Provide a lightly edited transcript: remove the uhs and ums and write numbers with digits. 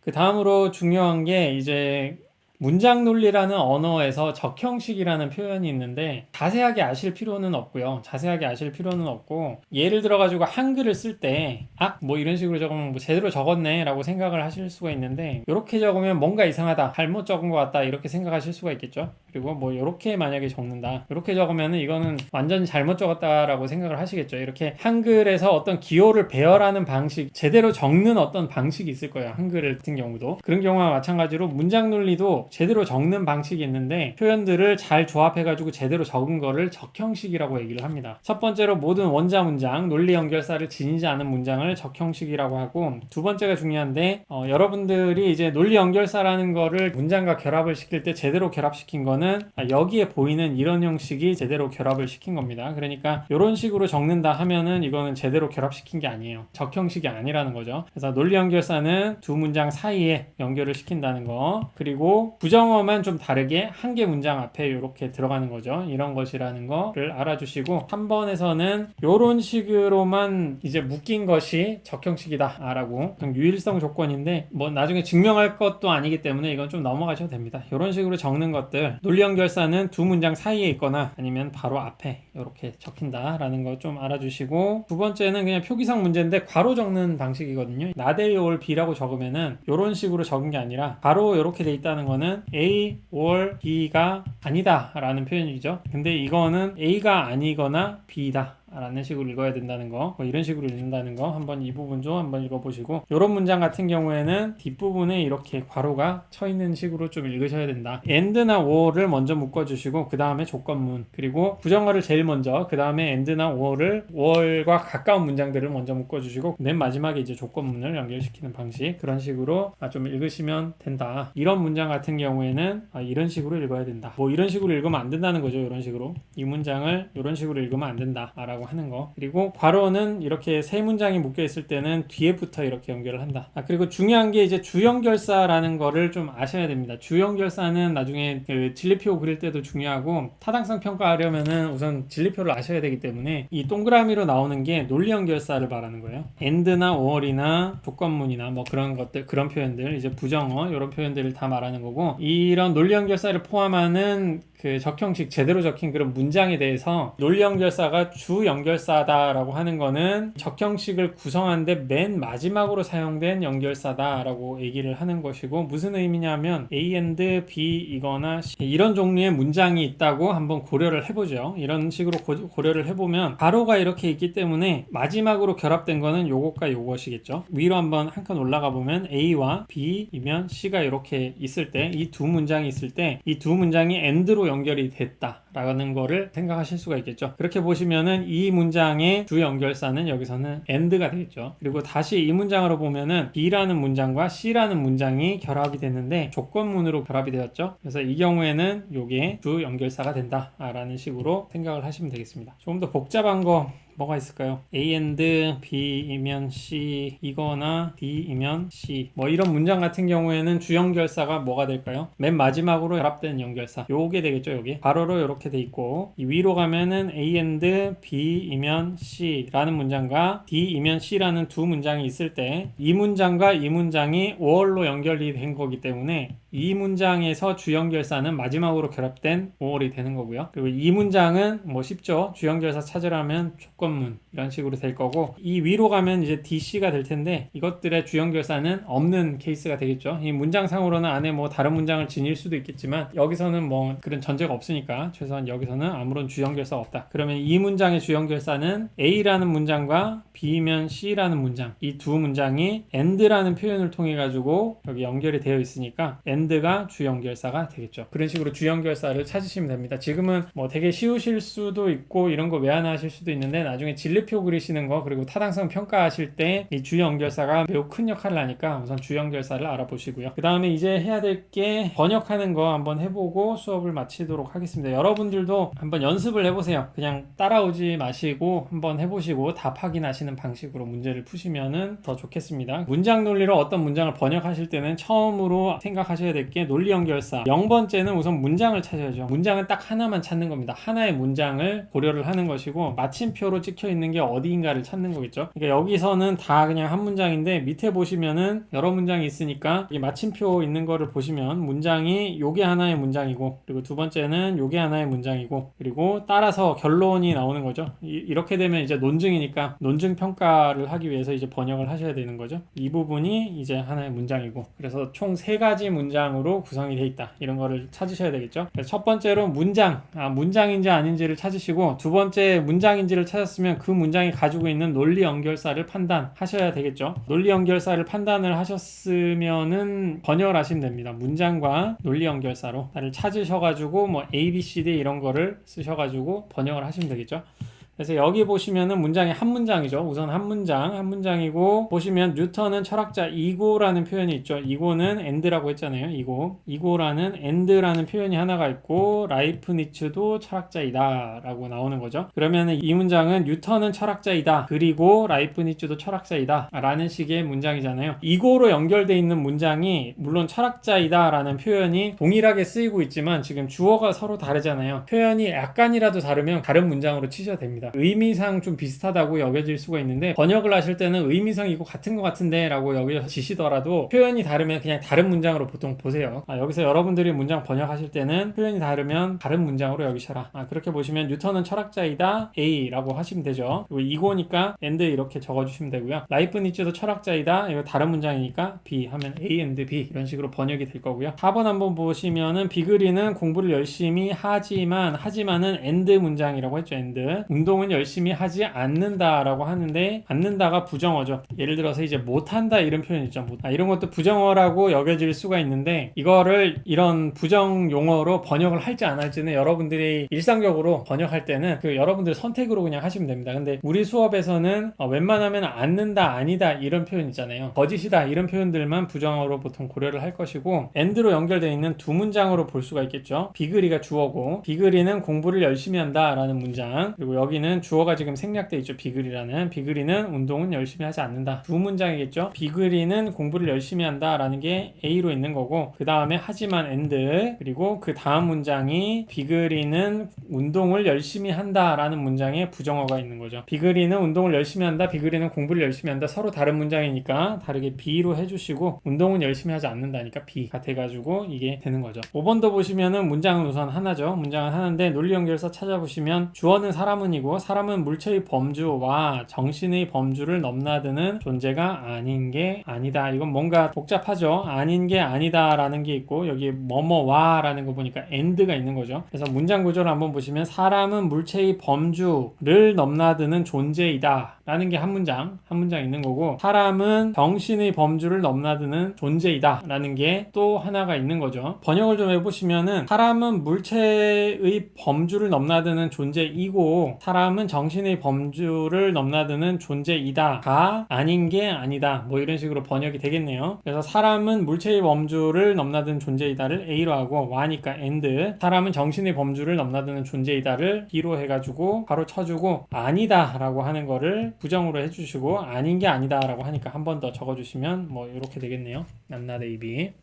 그 다음으로 중요한 게 이제 문장 논리라는 언어에서 적형식이라는 표현이 있는데 자세하게 아실 필요는 없고요. 자세하게 아실 필요는 없고 예를 들어 가지고 한글을 쓸 때 뭐 이런 식으로 적으면 뭐 제대로 적었네 라고 생각을 하실 수가 있는데 이렇게 적으면 뭔가 이상하다, 잘못 적은 것 같다 이렇게 생각하실 수가 있겠죠. 그리고 뭐 이렇게 만약에 적는다, 이렇게 적으면은 이거는 완전히 잘못 적었다라고 생각을 하시겠죠. 이렇게 한글에서 어떤 기호를 배열하는 방식, 제대로 적는 어떤 방식이 있을 거예요. 한글 같은 경우도 그런 경우와 마찬가지로 문장 논리도 제대로 적는 방식이 있는데 표현들을 잘 조합해가지고 제대로 적은 거를 적형식이라고 얘기를 합니다. 첫 번째로 모든 원자 문장, 논리 연결사를 지니지 않은 문장을 적형식이라고 하고, 두 번째가 중요한데 여러분들이 이제 논리 연결사라는 거를 문장과 결합을 시킬 때 제대로 결합시킨 거는 여기에 보이는 이런 형식이 제대로 결합을 시킨 겁니다. 그러니까 이런 식으로 적는다 하면은 이거는 제대로 결합시킨 게 아니에요. 적형식이 아니라는 거죠. 그래서 논리 연결사는 두 문장 사이에 연결을 시킨다는 거, 그리고 부정어만 좀 다르게 한 개 문장 앞에 이렇게 들어가는 거죠. 이런 것이라는 거를 알아주시고 3번에서는 이런 식으로만 이제 묶인 것이 적형식이다 라고, 유일성 조건인데 뭐 나중에 증명할 것도 아니기 때문에 이건 좀 넘어가셔도 됩니다. 이런 식으로 적는 것들, 논리 연결사는 두 문장 사이에 있거나 아니면 바로 앞에 이렇게 적힌다 라는 거 좀 알아주시고, 두 번째는 그냥 표기성 문제인데 괄호 적는 방식이거든요. not A or B라고 적으면은 이런 식으로 적은 게 아니라 바로 이렇게 돼 있다는 거는 A or B가 아니다 라는 표현이죠. 근데 이거는 A가 아니거나 B다 라는 식으로 읽어야 된다는 거, 이런 식으로 읽는다는 거 한번 이 부분 좀 한번 읽어보시고, 이런 문장 같은 경우에는 뒷부분에 이렇게 괄호가 쳐 있는 식으로 좀 읽으셔야 된다. and나 or를 먼저 묶어주시고 그 다음에 조건문, 그리고 부정어를 제일 먼저, 그 다음에 and나 or과 가까운 문장들을 먼저 묶어주시고 맨 마지막에 이제 조건문을 연결시키는 방식, 그런 식으로 좀 읽으시면 된다. 이런 문장 같은 경우에는 이런 식으로 읽어야 된다, 뭐 이런 식으로 읽으면 안 된다는 거죠. 이런 식으로 이 문장을 이런 식으로 읽으면 안 된다 라고 하는 거. 그리고 괄호는 이렇게 세 문장이 묶여 있을 때는 뒤에부터 이렇게 연결을 한다. 그리고 중요한 게 이제 주연결사라는 거를 좀 아셔야 됩니다. 주연결사는 나중에 그 진리표 그릴 때도 중요하고, 타당성 평가하려면은 우선 진리표를 아셔야 되기 때문에 이 동그라미로 나오는 게 논리연결사를 말하는 거예요. and나 or이나 조건문이나 뭐 그런 것들, 그런 표현들, 이제 부정어 이런 표현들을 다 말하는 거고, 이런 논리연결사를 포함하는 그 적형식, 제대로 적힌 그런 문장에 대해서 논리연결사가 주연결사다라고 하는 거는 적형식을 구성하는데 맨 마지막으로 사용된 연결사다라고 얘기를 하는 것이고, 무슨 의미냐면 A and B 이거나 C, 이런 종류의 문장이 있다고 한번 고려를 해보죠. 이런 식으로 고려를 해보면 가로가 이렇게 있기 때문에 마지막으로 결합된 거는 요것과 요것이겠죠. 위로 한번 한 칸 올라가 보면 A와 B이면 C가 이렇게 있을 때, 이 두 문장이 있을 때 이 두 문장이 and로 연결이 됐다라는 거를 생각하실 수가 있겠죠. 그렇게 보시면은 이 문장의 주 연결사는 여기서는 and가 되겠죠. 그리고 다시 이 문장으로 보면은 B라는 문장과 C라는 문장이 결합이 됐는데 조건문으로 결합이 되었죠. 그래서 이 경우에는 이게 주 연결사가 된다라는 식으로 생각을 하시면 되겠습니다. 조금 더 복잡한 거 뭐가 있을까요? A and B이면 C 이거나 D이면 C, 뭐 이런 문장 같은 경우에는 주연결사가 뭐가 될까요? 맨 마지막으로 결합된 연결사 요게 되겠죠. 요게 가로로 이렇게 돼 있고, 이 위로 가면은 A and B이면 C라는 문장과 D이면 C라는 두 문장이 있을 때 이 문장과 이 문장이 or로 연결이 된 거기 때문에 이 문장에서 주연결사는 마지막으로 결합된 or이 되는 거고요. 그리고 이 문장은 뭐 쉽죠. 주연결사 찾으라면 조건문 이런 식으로 될 거고, 이 위로 가면 이제 DC가 될 텐데 이것들의 주연결사는 없는 케이스가 되겠죠. 이 문장상으로는 안에 뭐 다른 문장을 지닐 수도 있겠지만 여기서는 뭐 그런 전제가 없으니까 최소한 여기서는 아무런 주연결사가 없다. 그러면 이 문장의 주연결사는 A라는 문장과 B면 C라는 문장, 이 두 문장이 and라는 표현을 통해 가지고 여기 연결이 되어 있으니까 and가 주연결사가 되겠죠. 그런 식으로 주연결사를 찾으시면 됩니다. 지금은 뭐 되게 쉬우실 수도 있고 이런 거 왜 하나 하실 수도 있는데 나중에 진리표 그리시는 거, 그리고 타당성 평가하실 때 이 주연결사가 매우 큰 역할을 하니까 우선 주연결사를 알아보시고요. 그 다음에 이제 해야 될 게 번역하는 거 한번 해보고 수업을 마치도록 하겠습니다. 여러분들도 한번 연습을 해보세요. 그냥 따라오지 마시고 한번 해보시고 답 확인하시는 방식으로 문제를 푸시면은 더 좋겠습니다. 문장 논리로 어떤 문장을 번역하실 때는 처음으로 생각하셔야 될 게 논리 연결사. 0번째는 우선 문장을 찾아야죠. 문장은 딱 하나만 찾는 겁니다. 하나의 문장을 고려를 하는 것이고 마침표로 찍혀 있는 게 어디인가를 찾는 거겠죠. 그러니까 여기서는 다 그냥 한 문장인데 밑에 보시면은 여러 문장이 있으니까 이 마침표 있는 거를 보시면 문장이 요게 하나의 문장이고, 그리고 두 번째는 요게 하나의 문장이고, 그리고 따라서 결론이 나오는 거죠. 이렇게 되면 이제 논증이니까 논증 평가를 하기 위해서 이제 번역을 하셔야 되는 거죠. 이 부분이 이제 하나의 문장이고, 그래서 총 세 가지 문장으로 구성이 되어 있다, 이런 거를 찾으셔야 되겠죠. 그래서 첫 번째로 문장인지 아닌지를 찾으시고, 두 번째 문장인지를 찾았으면 그 문장이 가지고 있는 논리 연결사를 판단하셔야 되겠죠. 논리 연결사를 판단을 하셨으면은 번역을 하시면 됩니다. 문장과 논리 연결사로 나를 찾으셔가지고 뭐 A, B, C, D 이런 거를 쓰셔가지고 번역을 하시면 되겠죠. 그래서 여기 보시면은 문장이 한 문장이죠. 우선 한 문장이고, 보시면 뉴턴은 철학자 이고라는 표현이 있죠. 이고는 and라고 했잖아요. 이고라는 and라는 표현이 하나가 있고, 라이프니츠도 철학자이다 라고 나오는 거죠. 그러면은 이 문장은 뉴턴은 철학자이다, 그리고 라이프니츠도 철학자이다 라는 식의 문장이잖아요. 이고로 연결되어 있는 문장이 물론 철학자이다 라는 표현이 동일하게 쓰이고 있지만 지금 주어가 서로 다르잖아요. 표현이 약간이라도 다르면 다른 문장으로 치셔도 됩니다. 의미상 좀 비슷하다고 여겨질 수가 있는데, 번역을 하실 때는 의미상 이거 같은 것 같은데 라고 여겨지시더라도 표현이 다르면 그냥 다른 문장으로 보통 보세요. 여기서 여러분들이 문장 번역하실 때는 표현이 다르면 다른 문장으로 여기셔라. 그렇게 보시면 뉴턴은 철학자이다 A 라고 하시면 되죠. 그리고 이고니까 and 이렇게 적어주시면 되고요. 라이프니츠도 철학자이다, 이거 다른 문장이니까 B 하면 A and B 이런 식으로 번역이 될 거고요. 4번 한번 보시면은 비글이는 공부를 열심히 하지만은 and 문장이라고 했죠. and 운동은 열심히 하지 않는다라고 하는데, 않는다가 부정어죠. 예를 들어서 이제 못한다 이런 표현 있죠. 이런 것도 부정어라고 여겨질 수가 있는데, 이거를 이런 부정 용어로 번역을 할지 안 할지는 여러분들이 일상적으로 번역할 때는 그 여러분들 선택으로 그냥 하시면 됩니다. 근데 우리 수업에서는 웬만하면 않는다, 아니다 이런 표현 있잖아요. 거짓이다 이런 표현들만 부정어로 보통 고려를 할 것이고, and로 연결되어 있는 두 문장으로 볼 수가 있겠죠. 비글이가 주어고, 비글이는 공부를 열심히 한다 라는 문장, 그리고 여기는 주어가 지금 생략되어 있죠. 비글이는 운동은 열심히 하지 않는다. 두 문장이겠죠. 비글이는 공부를 열심히 한다 라는 게 A로 있는 거고, 그 다음에 하지만 and, 그리고 그 다음 문장이 비글이는 운동을 열심히 한다 라는 문장에 부정어가 있는 거죠. 비글이는 운동을 열심히 한다, 비글이는 공부를 열심히 한다, 서로 다른 문장이니까 다르게 B로 해주시고, 운동은 열심히 하지 않는다니까 B가 돼가지고 이게 되는 거죠. 5번도 보시면은 문장은 우선 하나죠. 문장은 하나인데 논리 연결사 찾아보시면 주어는 사람은이고, 사람은 물체의 범주와 정신의 범주를 넘나드는 존재가 아닌 게 아니다. 이건 뭔가 복잡하죠. 아닌 게 아니다 라는 게 있고, 여기 뭐뭐와 라는 거 보니까 and가 있는 거죠. 그래서 문장 구조를 한번 보시면 사람은 물체의 범주를 넘나드는 존재이다 라는 게 한 문장 있는 거고, 사람은 정신의 범주를 넘나드는 존재이다 라는 게 또 하나가 있는 거죠. 번역을 좀 해보시면은 사람은 물체의 범주를 넘나드는 존재이고, 사람은 정신의 범주를 넘나드는 존재이다가 아닌 게 아니다, 뭐 이런 식으로 번역이 되겠네요. 그래서 사람은 물체의 범주를 넘나드는 존재이다를 A로 하고, 와니까 and, 사람은 정신의 범주를 넘나드는 존재이다를 B로 해가지고 바로 쳐주고, 아니다 라고 하는 거를 부정으로 해주시고, 아닌 게 아니다 라고 하니까 한 번 더 적어주시면 뭐 이렇게 되겠네요. not A, B.